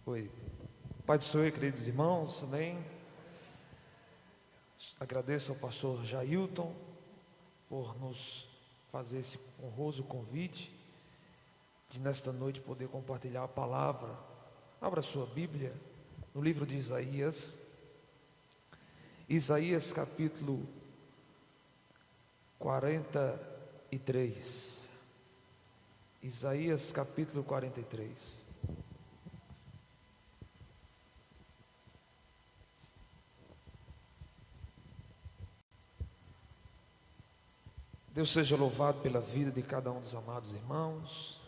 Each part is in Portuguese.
Oi. Pai do Senhor, queridos irmãos, amém. Agradeço ao pastor Jailton por nos fazer esse honroso convite de nesta noite poder compartilhar a palavra. Abra sua Bíblia no livro de Isaías, Isaías capítulo 43. Isaías capítulo 43. Deus seja louvado pela vida de cada um dos amados irmãos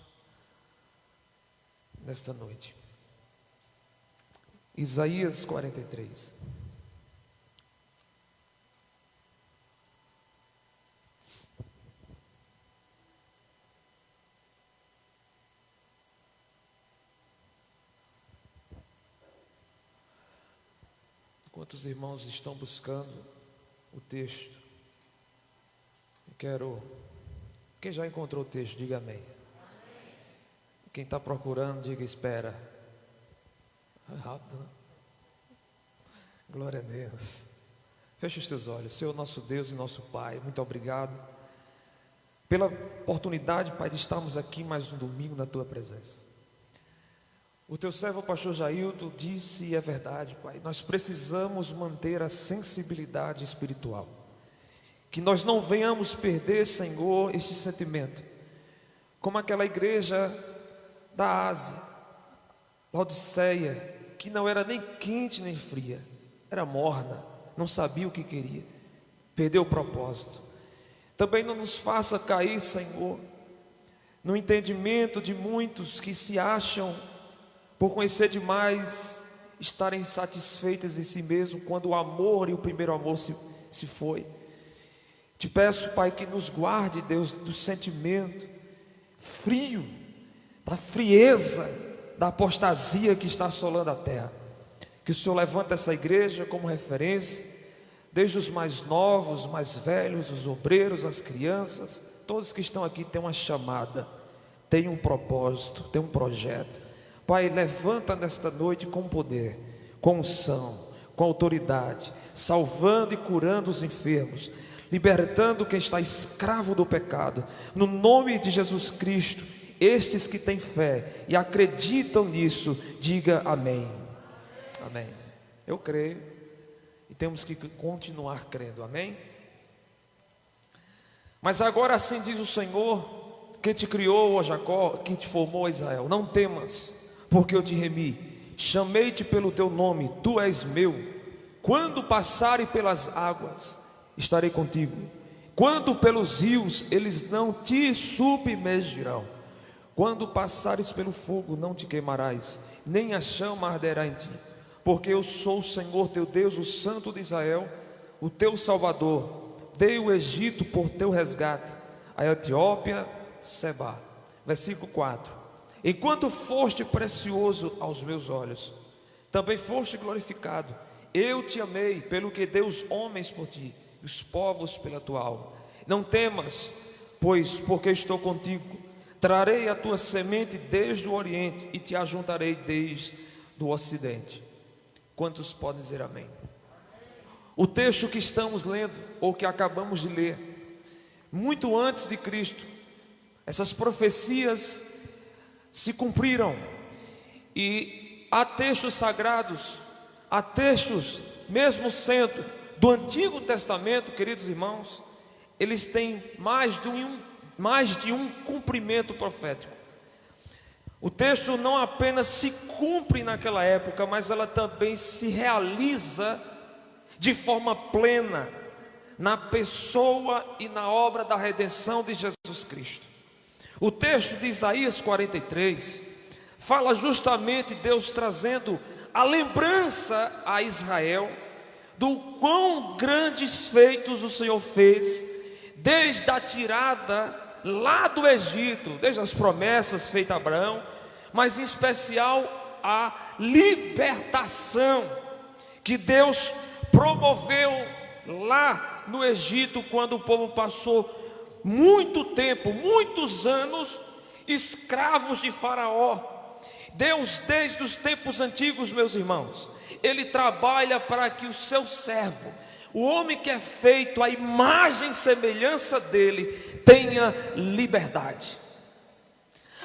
nesta noite. Isaías 43. Enquanto os irmãos estão buscando o texto, quem já encontrou o texto, diga amém. Quem está procurando, diga espera. É rápido, né? Glória a Deus. Feche os teus olhos. Senhor, nosso Deus e nosso Pai, muito obrigado pela oportunidade, Pai, de estarmos aqui mais um domingo na Tua presença. O Teu servo, o pastor Jailton, disse, e é verdade, Pai, nós precisamos manter a sensibilidade espiritual. Que nós não venhamos perder, Senhor, este sentimento, como aquela igreja da Ásia, Laodiceia, que não era nem quente nem fria, era morna, não sabia o que queria, perdeu o propósito. Também não nos faça cair, Senhor, no entendimento de muitos que se acham, por conhecer demais, estarem satisfeitos em si mesmo, quando o amor e o primeiro amor se foi. Te peço, Pai, que nos guarde, Deus, do sentimento frio, da frieza, da apostasia que está assolando a terra. Que o Senhor levante essa igreja como referência, desde os mais novos, os mais velhos, os obreiros, as crianças, todos que estão aqui têm uma chamada, têm um propósito, têm um projeto. Pai, levanta nesta noite com poder, com unção, com autoridade, salvando e curando os enfermos, libertando quem está escravo do pecado, no nome de Jesus Cristo. Estes que têm fé e acreditam nisso, diga amém. Amém. Eu creio e temos que continuar crendo, amém? Mas agora assim diz o Senhor, que te criou, ó Jacó, que te formou, Israel: não temas, porque eu te remi, chamei-te pelo teu nome, tu és meu. Quando passarem pelas águas, estarei contigo. Quando pelos rios, eles não te submergirão. Quando passares pelo fogo, não te queimarás, nem a chama arderá em ti. Porque eu sou o Senhor teu Deus, o Santo de Israel, o teu Salvador. Dei o Egito por teu resgate, a Etiópia, Sebá. Versículo 4. Enquanto foste precioso aos meus olhos, também foste glorificado. Eu te amei, pelo que dei os homens por ti, os povos pela tua alma. Não temas, pois porque estou contigo, trarei a tua semente desde o oriente e te ajuntarei desde o ocidente. Quantos podem dizer amém? O texto que estamos lendo, ou que acabamos de ler, muito antes de Cristo, essas profecias se cumpriram, e há textos sagrados, há textos, mesmo sendo do Antigo Testamento, queridos irmãos, eles têm mais de um cumprimento profético. O texto não apenas se cumpre naquela época, mas ela também se realiza de forma plena na pessoa e na obra da redenção de Jesus Cristo. O texto de Isaías 43 fala justamente Deus trazendo a lembrança a Israel do quão grandes feitos o Senhor fez, desde a tirada lá do Egito, desde as promessas feitas a Abraão, mas em especial a libertação que Deus promoveu lá no Egito, quando o povo passou muito tempo, muitos anos, escravos de Faraó. Deus, desde os tempos antigos, meus irmãos, Ele trabalha para que o seu servo, o homem que é feito à imagem e semelhança dEle, tenha liberdade.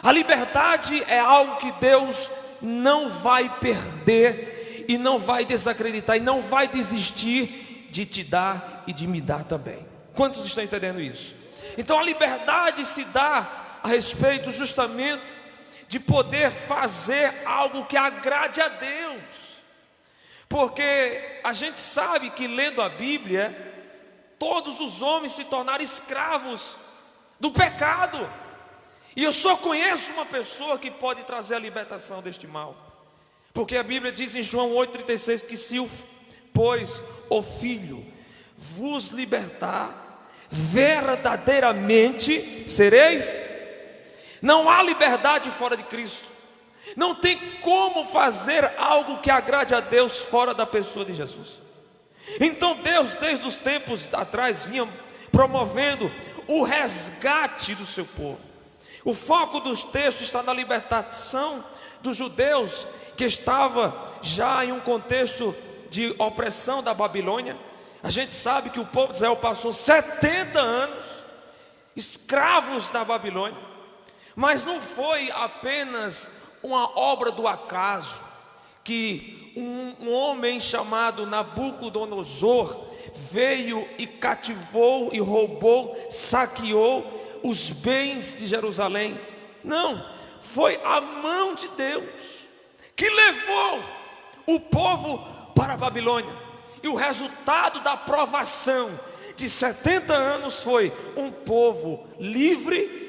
A liberdade é algo que Deus não vai perder e não vai desacreditar e não vai desistir de te dar e de me dar também. Quantos estão entendendo isso? Então a liberdade se dá a respeito justamente de poder fazer algo que agrade a Deus, porque a gente sabe que lendo a Bíblia, todos os homens se tornaram escravos do pecado, e eu só conheço uma pessoa que pode trazer a libertação deste mal, porque a Bíblia diz em João 8,36 que se pois o Filho vos libertar, verdadeiramente sereis. Não há liberdade fora de Cristo. Não tem como fazer algo que agrade a Deus fora da pessoa de Jesus. Então Deus, desde os tempos atrás, vinha promovendo o resgate do seu povo. O foco dos textos está na libertação dos judeus, que estava já em um contexto de opressão da Babilônia. A gente sabe que o povo de Israel passou 70 anos escravos da Babilônia. Mas não foi apenas uma obra do acaso que um homem chamado Nabucodonosor veio e cativou e roubou, saqueou os bens de Jerusalém. Não, foi a mão de Deus que levou o povo para a Babilônia. E o resultado da provação de 70 anos foi um povo livre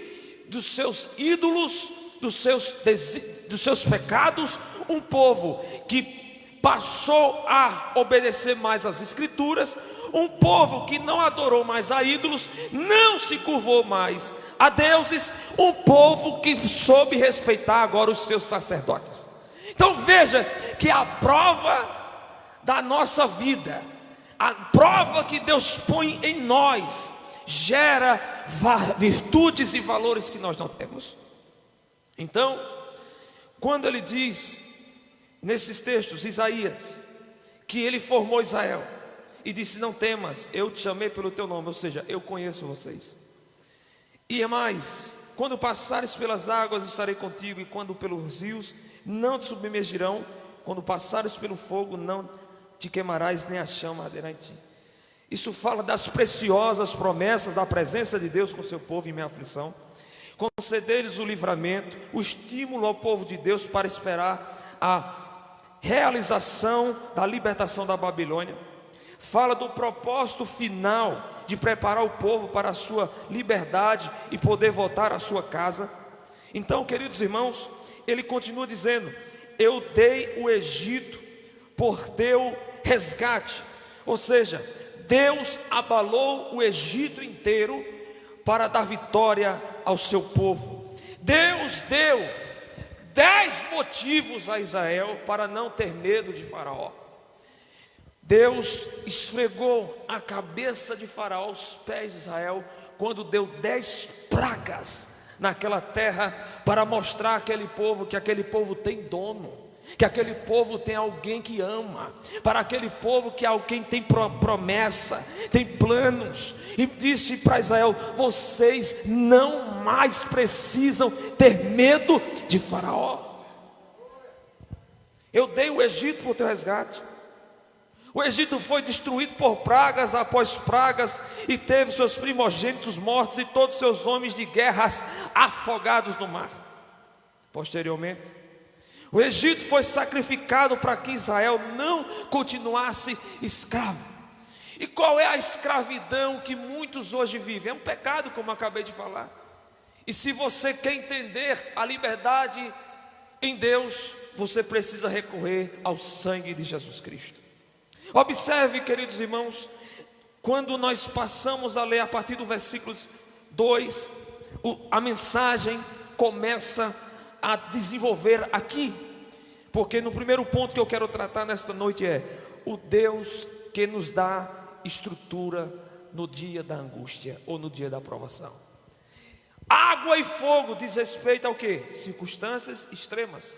dos seus ídolos, dos seus pecados, um povo que passou a obedecer mais às Escrituras, um povo que não adorou mais a ídolos, não se curvou mais a deuses, um povo que soube respeitar agora os seus sacerdotes. Então veja que a prova da nossa vida, a prova que Deus põe em nós, gera virtudes e valores que nós não temos. Então, quando ele diz nesses textos, Isaías, que ele formou Israel e disse: não temas, eu te chamei pelo teu nome, ou seja, eu conheço vocês. E é mais, quando passares pelas águas estarei contigo, e quando pelos rios não te submergirão, quando passares pelo fogo não te queimarás, nem a chama arderá em ti. Isso fala das preciosas promessas da presença de Deus com o seu povo em minha aflição. Conceder-lhes o livramento, o estímulo ao povo de Deus para esperar a realização da libertação da Babilônia. Fala do propósito final de preparar o povo para a sua liberdade e poder voltar à sua casa. Então, queridos irmãos, ele continua dizendo: eu dei o Egito por teu resgate. Ou seja, Deus abalou o Egito inteiro para dar vitória ao seu povo. Deus deu 10 motivos a Israel para não ter medo de Faraó. Deus esfregou a cabeça de Faraó aos pés de Israel quando deu 10 pragas naquela terra, para mostrar àquele povo que aquele povo tem dono, que aquele povo tem alguém que ama, para aquele povo que alguém tem promessa, tem planos. E disse para Israel: vocês não mais precisam ter medo de Faraó. Eu dei o Egito por teu resgate. O Egito foi destruído por pragas após pragas, e teve seus primogênitos mortos e todos seus homens de guerras afogados no mar. Posteriormente, o Egito foi sacrificado para que Israel não continuasse escravo. E qual é a escravidão que muitos hoje vivem? É um pecado, como acabei de falar. E se você quer entender a liberdade em Deus, você precisa recorrer ao sangue de Jesus Cristo. Observe, queridos irmãos, quando nós passamos a ler a partir do versículo 2, a mensagem começa a desenvolver aqui, porque no primeiro ponto que eu quero tratar nesta noite é o Deus que nos dá estrutura no dia da angústia ou no dia da provação. Água e fogo diz respeito ao quê? Circunstâncias extremas.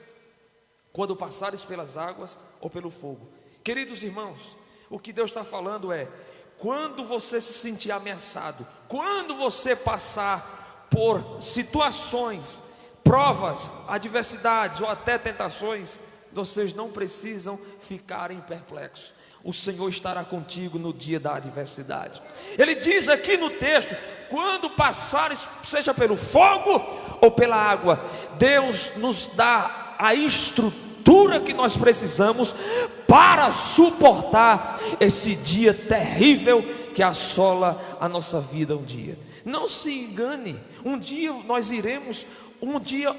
quando passares pelas águas ou pelo fogo. Queridos irmãos, o que Deus está falando é: quando você se sentir ameaçado, quando você passar por situações, provas, adversidades ou até tentações, vocês não precisam ficarem perplexos. O Senhor estará contigo no dia da adversidade. Ele diz aqui no texto: quando passares, seja pelo fogo ou pela água, Deus nos dá a estrutura que nós precisamos para suportar esse dia terrível que assola a nossa vida um dia. Não se engane, um dia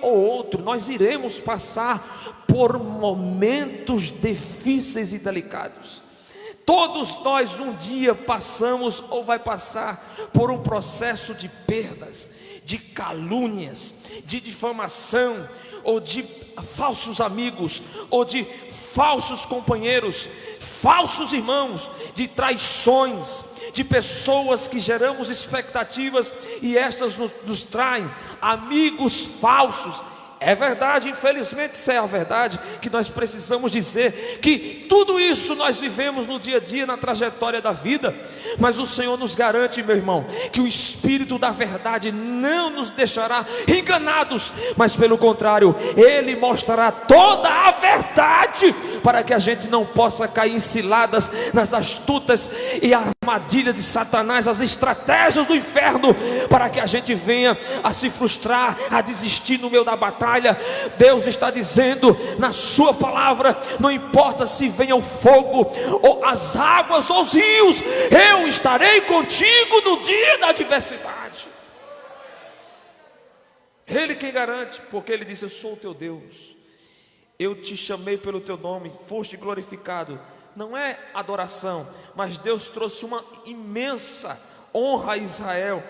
ou outro, nós iremos passar por momentos difíceis e delicados. Todos nós um dia passamos ou vai passar por um processo de perdas, de calúnias, de difamação, ou de falsos amigos, ou de falsos companheiros, falsos irmãos, de traições, de pessoas que geramos expectativas e estas nos traem, amigos falsos. É verdade, infelizmente isso é a verdade, que nós precisamos dizer que tudo isso nós vivemos no dia a dia, na trajetória da vida. Mas o Senhor nos garante, meu irmão, que o Espírito da verdade não nos deixará enganados, mas pelo contrário, Ele mostrará toda a verdade, para que a gente não possa cair em ciladas nas astutas e armadilhas de Satanás, as estratégias do inferno, para que a gente venha a se frustrar, a desistir no meio da batalha. Deus está dizendo na sua palavra: não importa se venha o fogo, ou as águas, ou os rios, eu estarei contigo no dia da adversidade. Ele quem garante, porque Ele disse: eu sou o teu Deus, eu te chamei pelo teu nome, foste glorificado. Não é adoração, mas Deus trouxe uma imensa honra a Israel,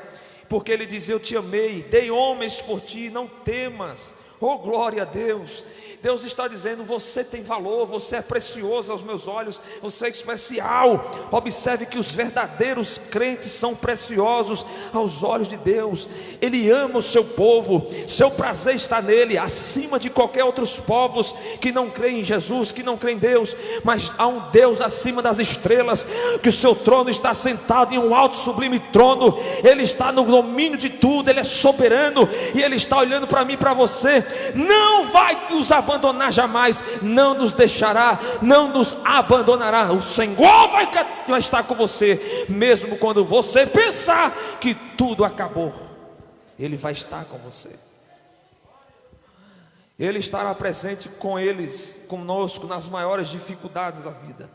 porque Ele diz: eu te amei, dei homens por ti, não temas. Oh, glória a Deus. Deus está dizendo: você tem valor, você é precioso aos meus olhos, você é especial. Observe que os verdadeiros crentes são preciosos aos olhos de Deus. Ele ama o seu povo, seu prazer está nele, acima de qualquer outros povos que não creem em Jesus, que não creem em Deus. Mas há um Deus acima das estrelas, que o seu trono está sentado em um alto sublime trono. Ele está no domínio de tudo, Ele é soberano, e Ele está olhando para mim e para você. Não vai nos abandonar jamais, não nos deixará, não nos abandonará. O Senhor vai estar com você, mesmo quando você pensar que tudo acabou. Ele vai estar com você. Ele estará presente com eles, conosco, nas maiores dificuldades da vida.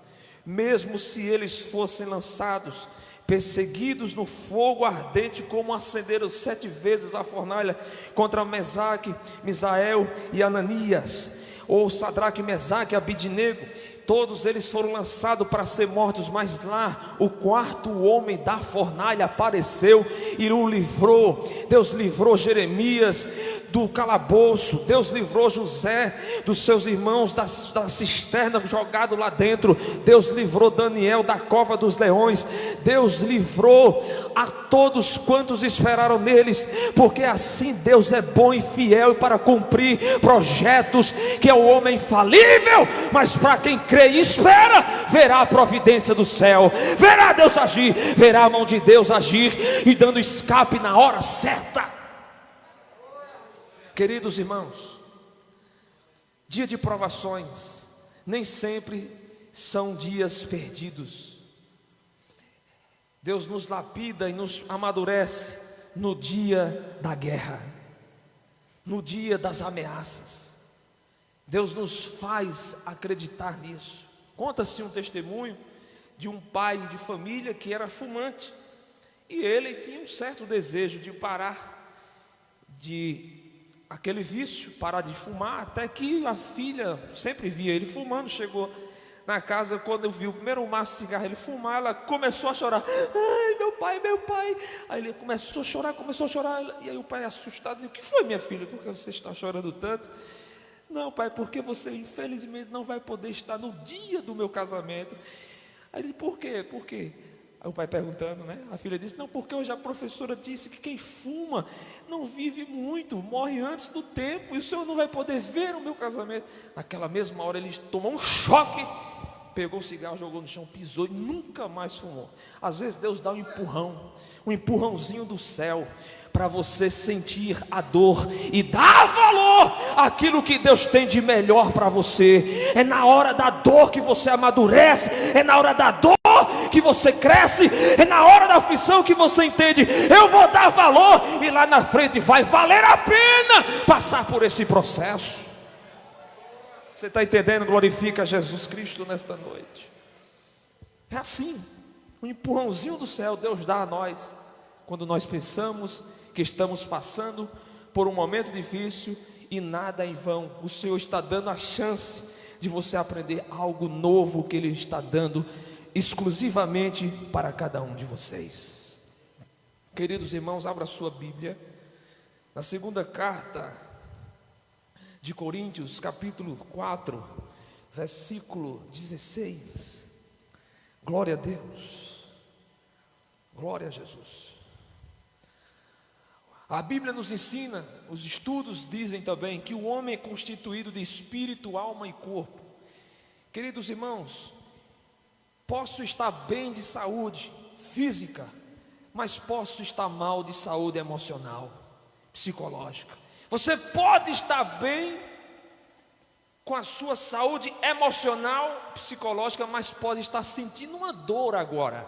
Mesmo se eles fossem lançados, perseguidos no fogo ardente, como acenderam 7 vezes a fornalha contra Mesaque, Misael e Ananias, ou Sadraque, Mesaque e Abidnego. Todos eles foram lançados para ser mortos, mas lá o 4º homem da fornalha apareceu e o livrou. Deus livrou Jeremias do calabouço, Deus livrou José dos seus irmãos da cisterna jogado lá dentro, Deus livrou Daniel da cova dos leões, Deus livrou a todos quantos esperaram neles, porque assim Deus é bom e fiel para cumprir projetos, que é o homem infalível, mas para quem crê e espera, verá a providência do céu, verá Deus agir, verá a mão de Deus agir e dando escape na hora certa. Queridos irmãos, dia de provações nem sempre são dias perdidos. Deus nos lapida e nos amadurece no dia da guerra, no dia das ameaças. Deus nos faz acreditar nisso. Conta-se um testemunho de um pai de família que era fumante, e ele tinha um certo desejo de parar de aquele vício, parar de fumar, até que a filha sempre via ele fumando. Chegou na casa, quando viu o primeiro maço de cigarro ele fumar, ela começou a chorar: ai, meu pai, meu pai. Aí ele começou a chorar, e aí o pai assustado disse: o que foi, minha filha, por que você está chorando tanto? Não, pai, porque você infelizmente não vai poder estar no dia do meu casamento. Aí ele: por quê? Por quê? Aí o pai perguntando, né? A filha disse: não, porque hoje a professora disse que quem fuma não vive muito, morre antes do tempo, e o senhor não vai poder ver o meu casamento. Naquela mesma hora ele tomou um choque, pegou o cigarro, jogou no chão, pisou e nunca mais fumou. Às vezes Deus dá um empurrãozinho do céu, para você sentir a dor e dar valor àquilo que Deus tem de melhor para você. É na hora da dor que você amadurece, é na hora da dor que você cresce, é na hora da aflição que você entende: eu vou dar valor, e lá na frente vai valer a pena passar por esse processo. Você está entendendo? Glorifica Jesus Cristo nesta noite. É assim, um empurrãozinho do céu Deus dá a nós, quando nós pensamos que estamos passando por um momento difícil, e nada em vão. O Senhor está dando a chance de você aprender algo novo, que Ele está dando exclusivamente para cada um de vocês. Queridos irmãos, abra sua Bíblia na segunda carta de Coríntios, capítulo 4, versículo 16. Glória a Deus, glória a Jesus. A Bíblia nos ensina, os estudos dizem também, que o homem é constituído de espírito, alma e corpo. Queridos irmãos, posso estar bem de saúde física, mas posso estar mal de saúde emocional, psicológica. Você pode estar bem com a sua saúde emocional, psicológica, mas pode estar sentindo uma dor agora,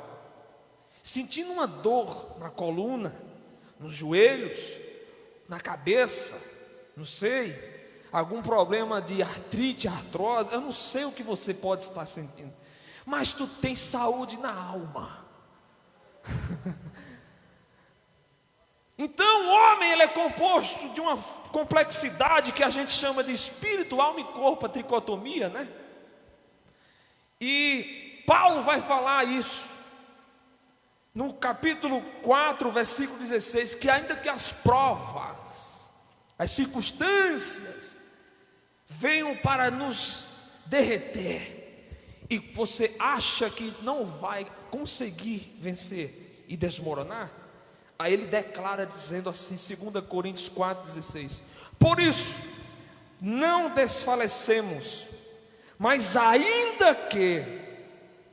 sentindo uma dor na coluna, nos joelhos, na cabeça, não sei, algum problema de artrite, artrose, eu não sei o que você pode estar sentindo, mas tu tens saúde na alma. Então o homem, ele é composto de uma complexidade que a gente chama de espírito, alma e corpo, a tricotomia, né? E Paulo vai falar isso no capítulo 4, versículo 16, que ainda que as provas, as circunstâncias venham para nos derreter, e você acha que não vai conseguir vencer e desmoronar, aí ele declara dizendo assim, 2 Coríntios 4,16: por isso não desfalecemos, mas ainda que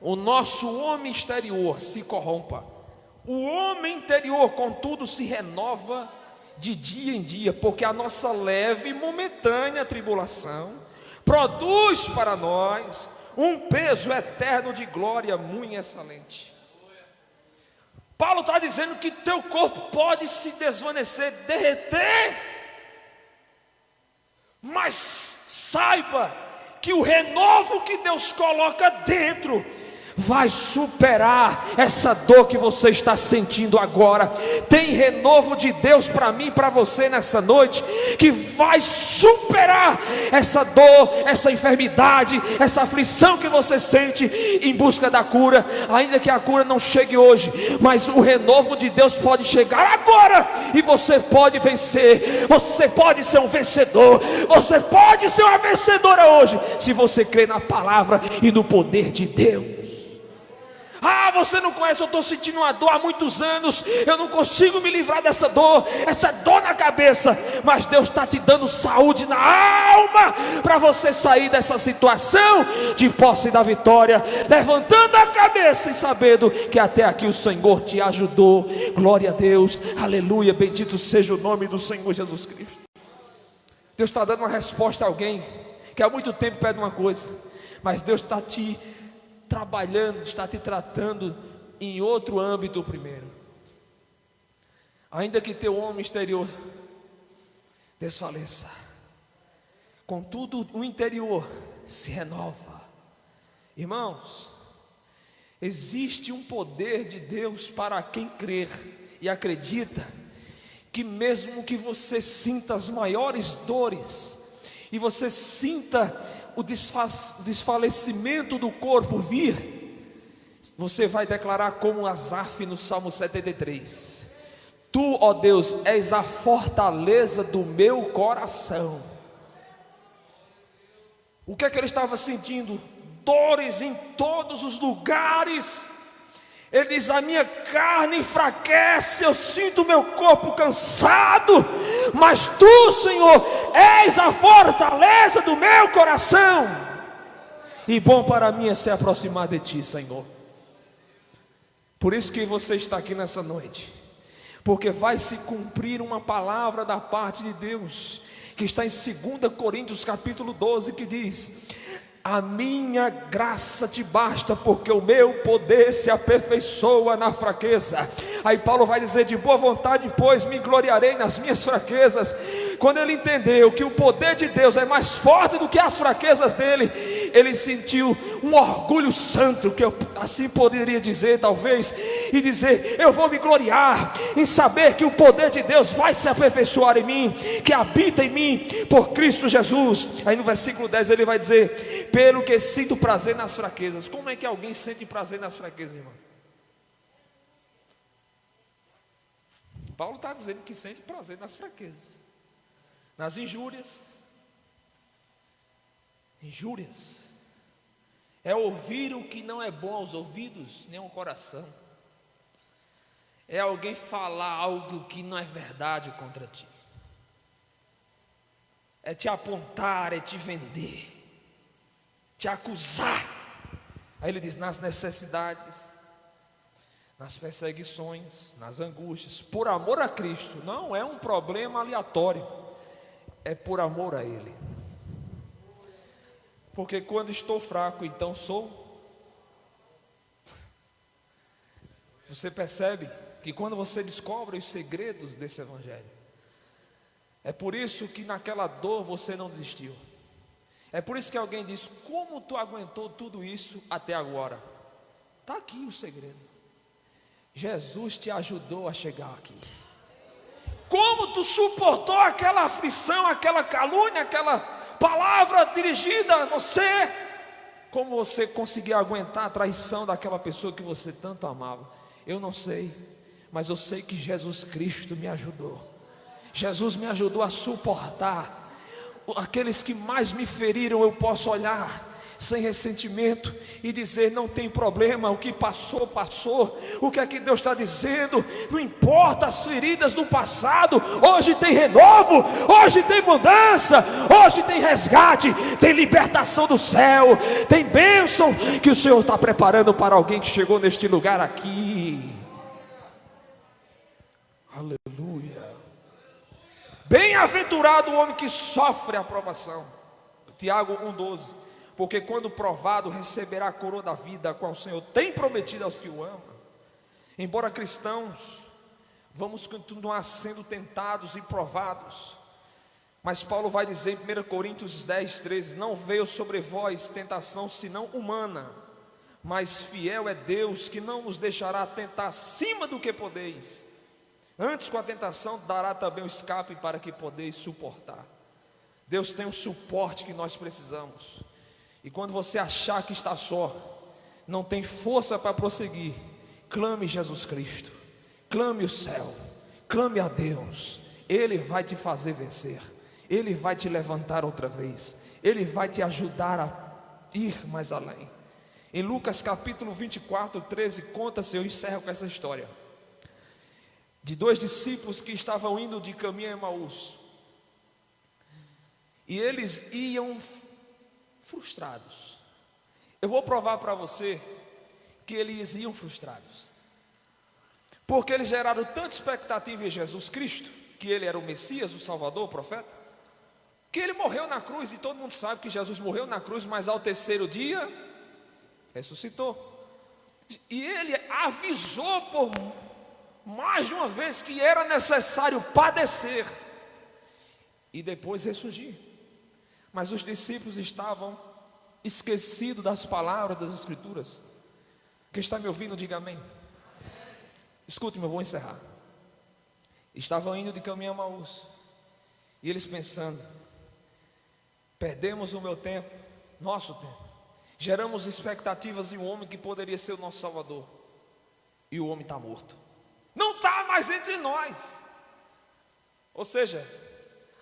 o nosso homem exterior se corrompa, o homem interior contudo se renova de dia em dia, porque a nossa leve e momentânea tribulação produz para nós um peso eterno de glória muito excelente. Paulo está dizendo que teu corpo pode se desvanecer, derreter, mas saiba que o renovo que Deus coloca dentro vai superar essa dor que você está sentindo agora. Tem renovo de Deus para mim e para você nessa noite, que vai superar essa dor, essa enfermidade, essa aflição que você sente em busca da cura, ainda que a cura não chegue hoje, mas o renovo de Deus pode chegar agora, e você pode vencer, você pode ser um vencedor, você pode ser uma vencedora hoje, se você crer na palavra e no poder de Deus. Ah, você não conhece, eu estou sentindo uma dor há muitos anos, eu não consigo me livrar dessa dor, essa dor na cabeça, mas Deus está te dando saúde na alma, para você sair dessa situação de posse da vitória, levantando a cabeça e sabendo que até aqui o Senhor te ajudou. Glória a Deus, aleluia, bendito seja o nome do Senhor Jesus Cristo. Deus está dando uma resposta a alguém que há muito tempo pede uma coisa, mas Deus está te trabalhando, está te tratando em outro âmbito primeiro. Ainda que teu homem exterior desfaleça, contudo o interior se renova. Irmãos, existe um poder de Deus para quem crer e acredita, que mesmo que você sinta as maiores dores, e você sinta o desfalecimento do corpo vir, você vai declarar como Asaf no Salmo 73: tu, ó Deus, és a fortaleza do meu coração. O que é que ele estava sentindo? Dores em todos os lugares. Ele diz: a minha carne enfraquece, eu sinto o meu corpo cansado, mas tu, Senhor, és a fortaleza do meu coração, e bom para mim é se aproximar de ti, Senhor. Por isso que você está aqui nessa noite, porque vai se cumprir uma palavra da parte de Deus, que está em 2 Coríntios capítulo 12, que diz: a minha graça te basta, porque o meu poder se aperfeiçoa na fraqueza. Aí Paulo vai dizer: de boa vontade, pois, me gloriarei nas minhas fraquezas. Quando ele entendeu que o poder de Deus é mais forte do que as fraquezas dele, ele sentiu um orgulho santo, que eu assim poderia dizer talvez, e dizer: eu vou me gloriar em saber que o poder de Deus vai se aperfeiçoar em mim, que habita em mim por Cristo Jesus. Aí no versículo 10 ele vai dizer: pelo que sinto prazer nas fraquezas. Como é que alguém sente prazer nas fraquezas, irmão? Paulo está dizendo que sente prazer nas fraquezas, nas injúrias. Injúrias é ouvir o que não é bom aos ouvidos, nem ao coração. É alguém falar algo que não é verdade contra ti. É te apontar, é te vender, te acusar. Aí ele diz: nas necessidades, nas perseguições, nas angústias, por amor a Cristo. Não é um problema aleatório, é por amor a Ele. Porque quando estou fraco, então sou. Você percebe que quando você descobre os segredos desse evangelho, é por isso que naquela dor você não desistiu. É por isso que alguém diz: como tu aguentou tudo isso até agora? Está aqui o segredo. Jesus te ajudou a chegar aqui. Como tu suportou aquela aflição, aquela calúnia, aquela palavra dirigida a você? Como você conseguiu aguentar a traição daquela pessoa que você tanto amava? Eu não sei, mas eu sei que Jesus Cristo me ajudou. Jesus me ajudou a suportar. Aqueles que mais me feriram, eu posso olhar sem ressentimento e dizer: não tem problema, o que passou, passou. O que é que Deus está dizendo? Não importa as feridas do passado, hoje tem renovo, hoje tem mudança, hoje tem resgate, tem libertação do céu, tem bênção que o Senhor está preparando para alguém que chegou neste lugar aqui. Aleluia. Bem-aventurado o homem que sofre a provação. Tiago 1,12. Porque quando provado, receberá a coroa da vida, a qual o Senhor tem prometido aos que o amam. Embora cristãos, vamos continuar sendo tentados e provados. Mas Paulo vai dizer em 1 Coríntios 10:13: não veio sobre vós tentação senão humana, mas fiel é Deus, que não nos deixará tentar acima do que podeis. Antes, com a tentação, dará também o escape para que podeis suportar. Deus tem o suporte que nós precisamos. E quando você achar que está só, não tem força para prosseguir, clame Jesus Cristo, clame o céu, clame a Deus. Ele vai te fazer vencer, Ele vai te levantar outra vez, Ele vai te ajudar a ir mais além. Em Lucas capítulo 24:13, conta-se, eu encerro com essa história, de 2 discípulos que estavam indo de caminho a Emaús, e eles iam frustrados. Eu vou provar para você que eles iam frustrados, porque eles geraram tanta expectativa em Jesus Cristo, que Ele era o Messias, o Salvador, o profeta, que Ele morreu na cruz, e todo mundo sabe que Jesus morreu na cruz, mas ao terceiro dia ressuscitou. E Ele avisou por mais de uma vez que era necessário padecer e depois ressurgir. Mas os discípulos estavam esquecidos das palavras das Escrituras. Quem está me ouvindo, diga amém. Escute-me, eu vou encerrar. Estavam indo de caminho a Emaús, e eles pensando: perdemos o meu tempo, nosso tempo, geramos expectativas em um homem que poderia ser o nosso Salvador, e o homem está morto, não está mais entre nós. Ou seja,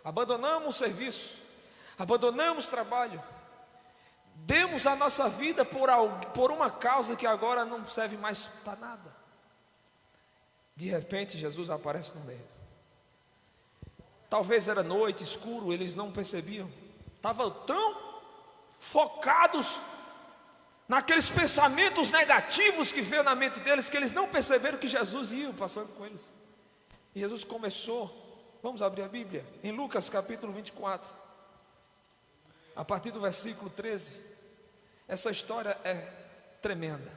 abandonamos o serviço, abandonamos o trabalho, Demos a nossa vida por uma causa que agora não serve mais para nada. De repente Jesus aparece no meio. Talvez era noite, escuro, eles não percebiam. Estavam tão focados naqueles pensamentos negativos que veio na mente deles, que eles não perceberam que Jesus ia passando com eles. E Jesus começou, vamos abrir a Bíblia, em Lucas capítulo 24, a partir do versículo 13. Essa história é tremenda.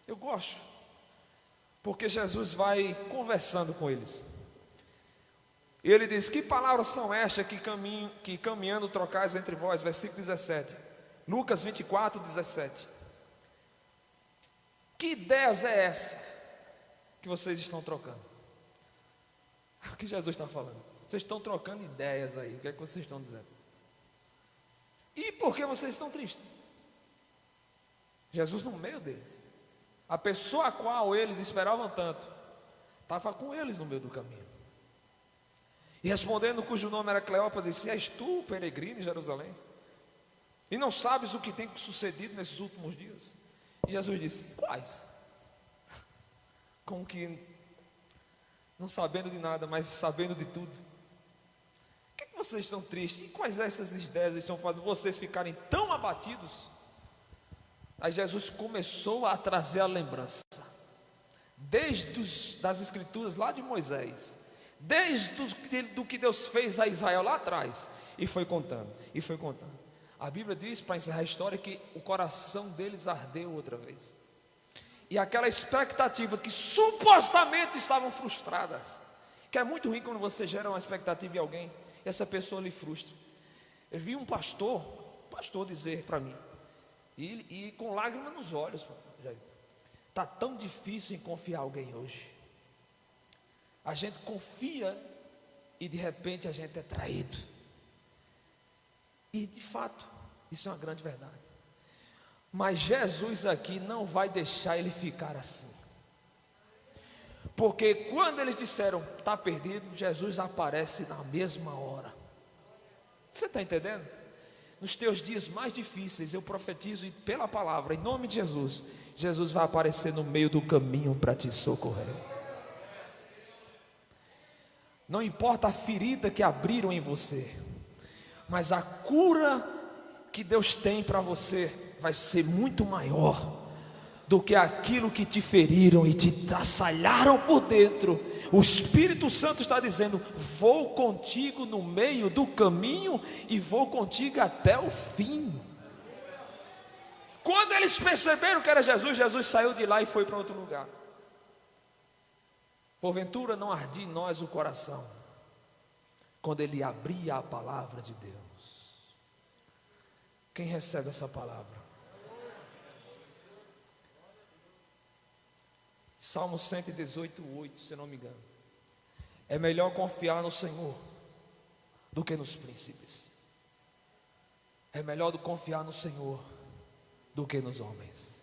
Eu gosto, porque Jesus vai conversando com eles. E ele diz: que palavras são estas que caminhando trocais entre vós? Versículo 17. Lucas 24, 17. Que ideias é essa que vocês estão trocando? O que Jesus está falando? Vocês estão trocando ideias aí. O que é que vocês estão dizendo? E por que vocês estão tristes? Jesus no meio deles. A pessoa a qual eles esperavam tanto estava com eles no meio do caminho. E respondendo, cujo nome era Cleópas, disse: és tu, peregrino em Jerusalém, e não sabes o que tem sucedido nesses últimos dias? E Jesus disse: quais? Como que não sabendo de nada, mas sabendo de tudo. Por que vocês estão tristes? E quais essas ideias estão fazendo vocês ficarem tão abatidos? Aí Jesus começou a trazer a lembrança, desde das escrituras lá de Moisés, desde do que Deus fez a Israel lá atrás, e foi contando, e foi contando. A Bíblia diz, para encerrar a história, que o coração deles ardeu outra vez. E aquela expectativa que supostamente estavam frustradas, que é muito ruim quando você gera uma expectativa em alguém, e essa pessoa lhe frustra. Eu vi um pastor dizer para mim, e com lágrimas nos olhos: está tão difícil em confiar em alguém hoje. A gente confia e de repente a gente é traído. E de fato, isso é uma grande verdade. Mas Jesus aqui não vai deixar ele ficar assim. Porque quando eles disseram está perdido, Jesus aparece na mesma hora. Você está entendendo? Nos teus dias mais difíceis, eu profetizo e pela palavra, em nome de Jesus, Jesus vai aparecer no meio do caminho para te socorrer. Não importa a ferida que abriram em você, mas a cura que Deus tem para você vai ser muito maior do que aquilo que te feriram e te traçalharam por dentro. O Espírito Santo está dizendo: vou contigo no meio do caminho e vou contigo até o fim. Quando eles perceberam que era Jesus, Jesus saiu de lá e foi para outro lugar. Porventura não ardia em nós o coração quando ele abria a palavra de Deus? Quem recebe essa palavra? Salmo 118:8, se eu não me engano. É melhor confiar no Senhor do que nos príncipes. É melhor confiar no Senhor do que nos homens.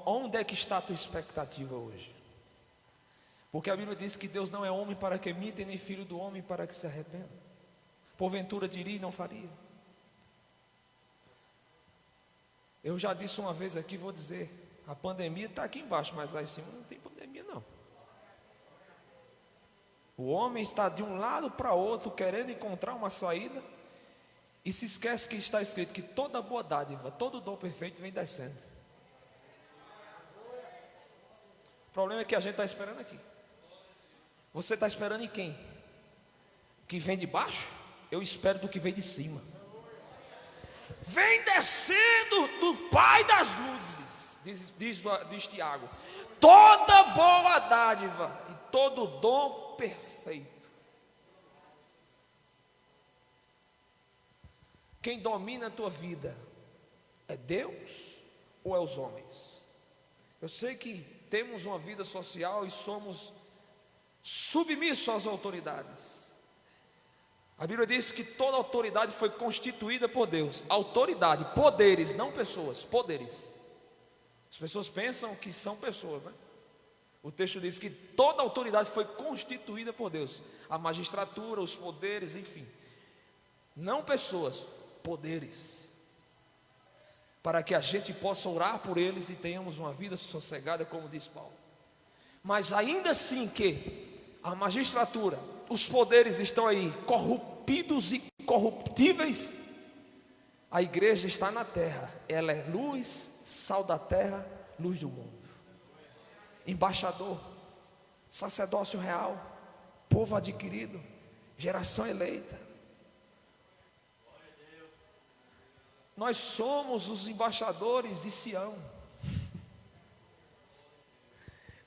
Onde é que está a tua expectativa hoje? Porque a Bíblia diz que Deus não é homem para que minta, nem filho do homem para que se arrependa. Porventura diria e não faria. Eu já disse uma vez aqui, vou dizer: a pandemia está aqui embaixo, mas lá em cima não tem pandemia não. O homem está de um lado para outro querendo encontrar uma saída, e se esquece que está escrito que toda boa dádiva, todo dom perfeito vem descendo. O problema é que a gente está esperando aqui. Você está esperando em quem? Que vem de baixo? Eu espero do que vem de cima. Vem descendo do Pai das luzes, diz Tiago, toda boa dádiva e todo dom perfeito. Quem domina a tua vida é Deus ou é os homens? Eu sei que temos uma vida social e somos submissos às autoridades. A Bíblia diz que toda autoridade foi constituída por Deus. Autoridade, poderes, não pessoas, poderes. As pessoas pensam que são pessoas, né? O texto diz que toda autoridade foi constituída por Deus. A magistratura, os poderes, enfim. não pessoas, poderes, para que a gente possa orar por eles e tenhamos uma vida sossegada, como diz Paulo. Mas ainda assim que a magistratura, os poderes estão aí, corrompidos e corruptíveis, a igreja está na terra, ela é luz, sal da terra, luz do mundo, embaixador, sacerdócio real, povo adquirido, geração eleita. Nós somos os embaixadores de Sião,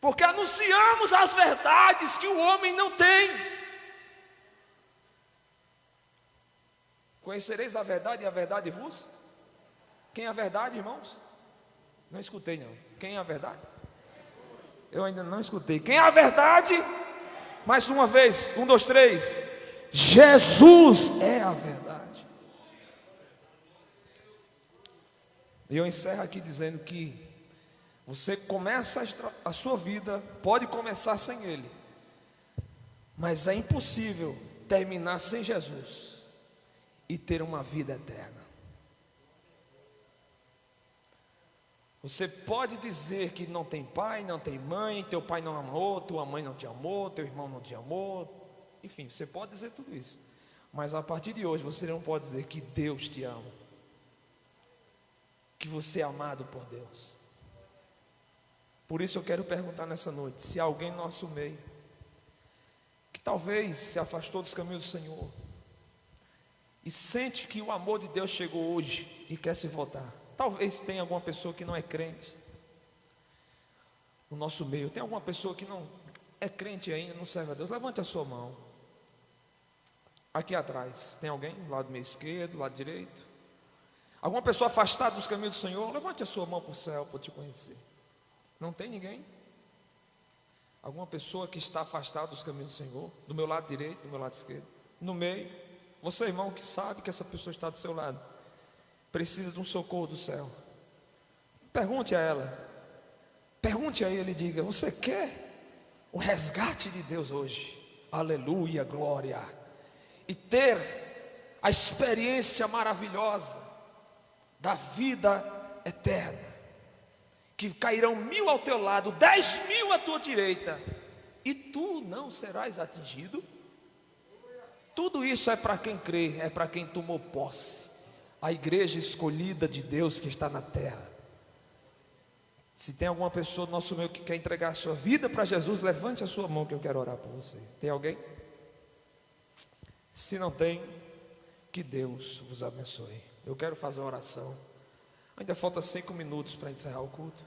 porque anunciamos as verdades que o homem não tem. Conhecereis a verdade e a verdade vos? Quem é a verdade, irmãos? Não escutei não. Quem é a verdade? Eu ainda não escutei. Quem é a verdade? Mais uma vez, 1, 2, 3. Jesus é a verdade. E eu encerro aqui dizendo que você começa a sua vida, pode começar sem Ele, mas é impossível terminar sem Jesus e ter uma vida eterna. Você pode dizer que não tem pai, não tem mãe, teu pai não amou, tua mãe não te amou, teu irmão não te amou, enfim, você pode dizer tudo isso, mas a partir de hoje você não pode dizer que Deus te ama, que você é amado por Deus. Por isso eu quero perguntar nessa noite, se há alguém no nosso meio que talvez se afastou dos caminhos do Senhor e sente que o amor de Deus chegou hoje e quer se voltar. Talvez tenha alguma pessoa que não é crente no nosso meio. Tem alguma pessoa que não é crente ainda, não serve a Deus? Levante a sua mão. Aqui atrás, tem alguém? Do lado meio esquerdo, do lado direito? Alguma pessoa afastada dos caminhos do Senhor? Levante a sua mão para o céu para eu te conhecer. Não tem ninguém? Alguma pessoa que está afastada dos caminhos do Senhor? Do meu lado direito, do meu lado esquerdo? No meio? Você, irmão, que sabe que essa pessoa está do seu lado, precisa de um socorro do céu. Pergunte a ela, pergunte a ele e diga: você quer o resgate de Deus hoje? Aleluia, glória. E ter a experiência maravilhosa da vida eterna, que cairão 1000 ao teu lado, 10.000 à tua direita, e tu não serás atingido. Tudo isso é para quem crê, é para quem tomou posse, a igreja escolhida de Deus que está na terra. Se tem alguma pessoa do nosso meio que quer entregar a sua vida para Jesus, levante a sua mão que eu quero orar por você. Tem alguém? Se não tem, que Deus vos abençoe. Eu quero fazer uma oração. Ainda falta 5 minutos para encerrar o culto.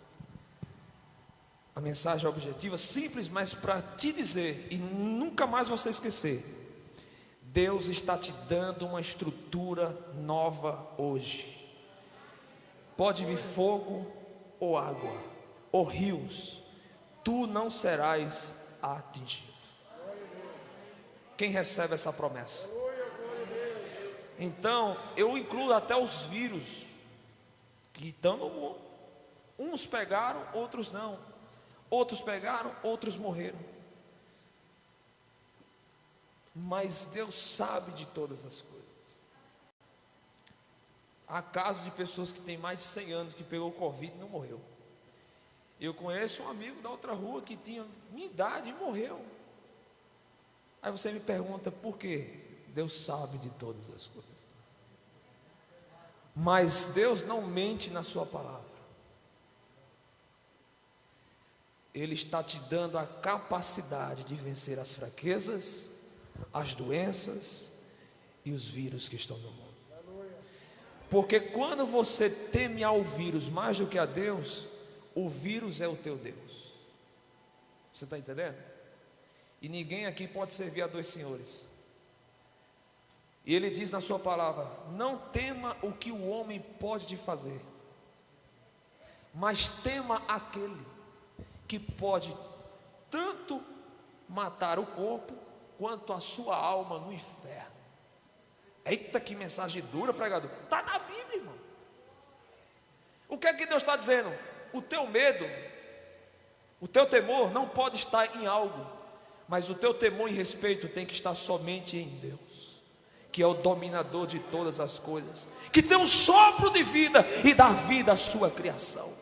A mensagem é objetiva, simples, mas para te dizer, e nunca mais você esquecer: Deus está te dando uma estrutura nova hoje. Pode vir fogo ou água, ou rios, tu não serás atingido. Quem recebe essa promessa? Então, eu incluo até os vírus que estão no mundo. Uns pegaram, outros não. Outros pegaram, outros morreram. Mas Deus sabe de todas as coisas. Há casos de pessoas que têm mais de 100 anos que pegou Covid e não morreu. Eu conheço um amigo da outra rua que tinha minha idade e morreu. Aí você me pergunta por quê? Deus sabe de todas as coisas. Mas Deus não mente na sua palavra. Ele está te dando a capacidade de vencer as fraquezas, as doenças e os vírus que estão no mundo. Porque quando você teme ao vírus mais do que a Deus, o vírus é o teu Deus. Você está entendendo? E ninguém aqui pode servir a dois senhores. E ele diz na sua palavra: não tema o que o homem pode te fazer, mas tema aquele que pode tanto matar o corpo quanto a sua alma no inferno. Eita, que mensagem dura, pregador. Está na Bíblia, irmão. O que é que Deus está dizendo? O teu medo, o teu temor não pode estar em algo, mas o teu temor e respeito tem que estar somente em Deus. que é o dominador de todas as coisas, que tem um sopro de vida e dá vida à sua criação.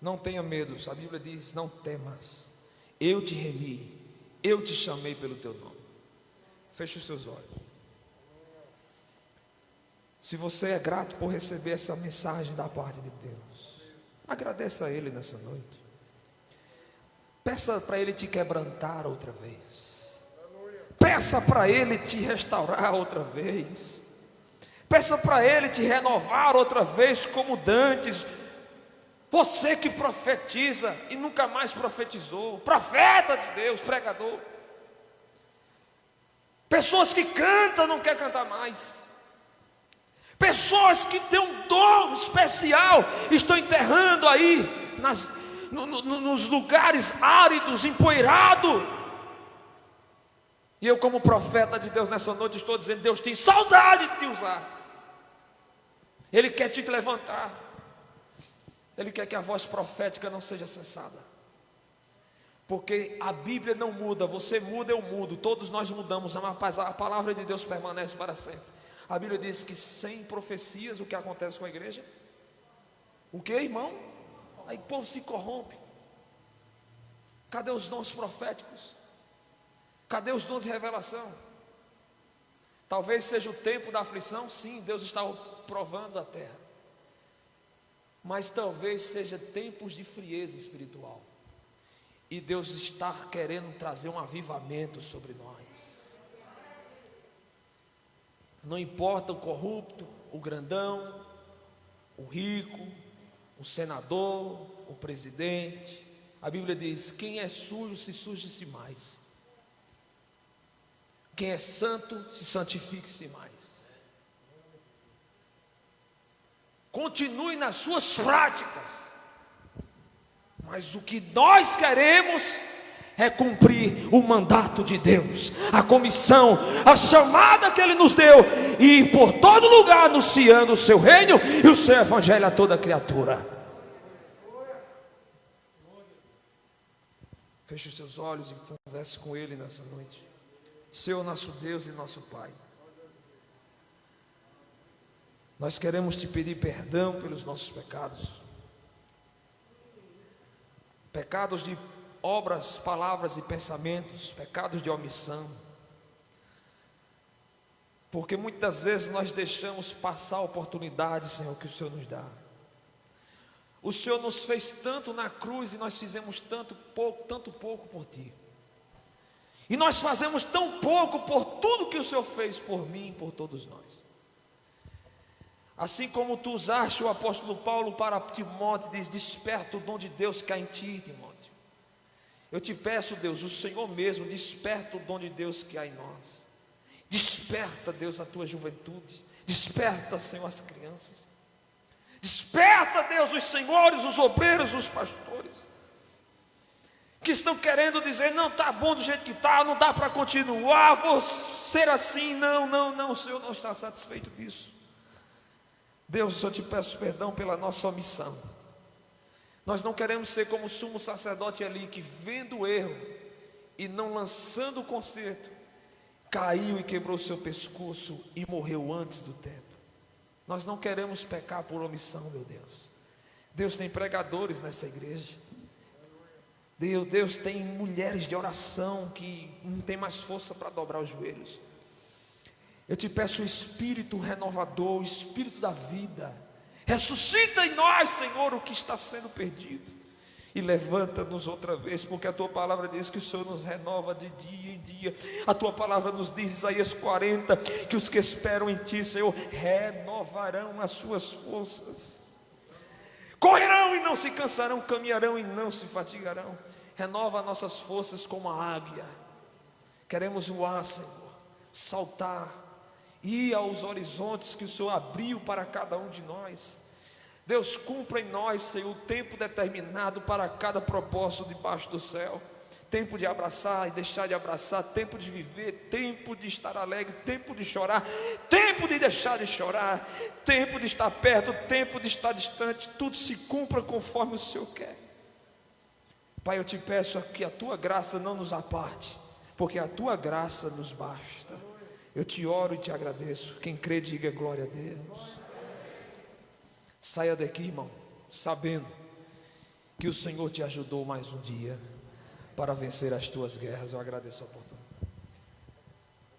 Não tenha medo, a Bíblia diz: não temas, eu te remi, eu te chamei pelo teu nome. Feche os seus olhos. Se você é grato por receber essa mensagem da parte de Deus, agradeça a Ele nessa noite. Peça para Ele te quebrantar outra vez. Peça para Ele te restaurar outra vez. Peça para Ele te renovar outra vez como dantes. Você que profetiza e nunca mais profetizou, profeta de Deus, pregador. Pessoas que cantam, não quer cantar mais. Pessoas que têm um dom especial, estão enterrando aí nos lugares áridos, empoeirados. E eu, como profeta de Deus nessa noite, estou dizendo: Deus tem saudade de te usar. Ele quer te levantar. Ele quer que a voz profética não seja cessada. Porque a Bíblia não muda, você muda, eu mudo, todos nós mudamos, mas a palavra de Deus permanece para sempre. A Bíblia diz que sem profecias, o que acontece com a igreja? O que, irmão? Aí o povo se corrompe. Cadê os dons proféticos? Cadê os dons de revelação? Talvez seja o tempo da aflição, sim, Deus está provando a terra. Mas talvez seja tempos de frieza espiritual. E Deus está querendo trazer um avivamento sobre nós. Não importa o corrupto, o grandão, o rico, o senador, o presidente. A Bíblia diz: quem é sujo, se suje-se mais. Quem é santo, se santifique-se mais. Continue nas suas práticas. Mas o que nós queremos é cumprir o mandato de Deus, a comissão, a chamada que Ele nos deu, e ir por todo lugar anunciando o seu reino e o seu evangelho a toda criatura. Feche os seus olhos e converse com Ele nessa noite. Senhor, nosso Deus e nosso Pai, nós queremos te pedir perdão pelos nossos pecados. Pecados de obras, palavras e pensamentos, pecados de omissão. Porque muitas vezes nós deixamos passar a oportunidade, Senhor, que o Senhor nos dá. O Senhor nos fez tanto na cruz e nós fizemos tanto pouco por Ti. E nós fazemos tão pouco por tudo que o Senhor fez por mim e por todos nós. Assim como tu usaste o apóstolo Paulo para Timóteo, diz: desperta o dom de Deus que há em ti, Timóteo. Eu te peço, Deus, o Senhor mesmo, desperta o dom de Deus que há em nós. Desperta, Deus, a tua juventude. Desperta, Senhor, as crianças. Desperta, Deus, os senhores, os obreiros, os pastores, que estão querendo dizer: não, está bom do jeito que está, não dá para continuar, vou ser assim. Não, o Senhor não está satisfeito disso. Deus, eu te peço perdão pela nossa omissão. Nós não queremos ser como o sumo sacerdote ali, que vendo o erro e não lançando o conserto, caiu e quebrou seu pescoço e morreu antes do tempo. Nós não queremos pecar por omissão, meu Deus. Deus tem pregadores nessa igreja. Deus tem mulheres de oração que não tem mais força para dobrar os joelhos. Eu te peço o Espírito renovador, o Espírito da vida. Ressuscita em nós, Senhor, o que está sendo perdido. E levanta-nos outra vez, porque a tua palavra diz que o Senhor nos renova de dia em dia. A tua palavra nos diz, Isaías 40, que os que esperam em ti, Senhor, renovarão as suas forças. Correrão e não se cansarão, caminharão e não se fatigarão. Renova nossas forças como a águia. Queremos voar, Senhor, saltar, ir aos horizontes que o Senhor abriu para cada um de nós. Deus, cumpra em nós, Senhor, o tempo determinado para cada propósito debaixo do céu. Tempo de abraçar e deixar de abraçar, tempo de viver, tempo de estar alegre, tempo de chorar, tempo de deixar de chorar, tempo de estar perto, tempo de estar distante. Tudo se cumpra conforme o Senhor quer. Pai, eu te peço que a tua graça não nos aparte, porque a tua graça nos basta. Eu te oro e te agradeço. Quem crê, diga glória a Deus. Saia daqui, irmão, sabendo que o Senhor te ajudou mais um dia para vencer as tuas guerras. Eu agradeço a oportunidade.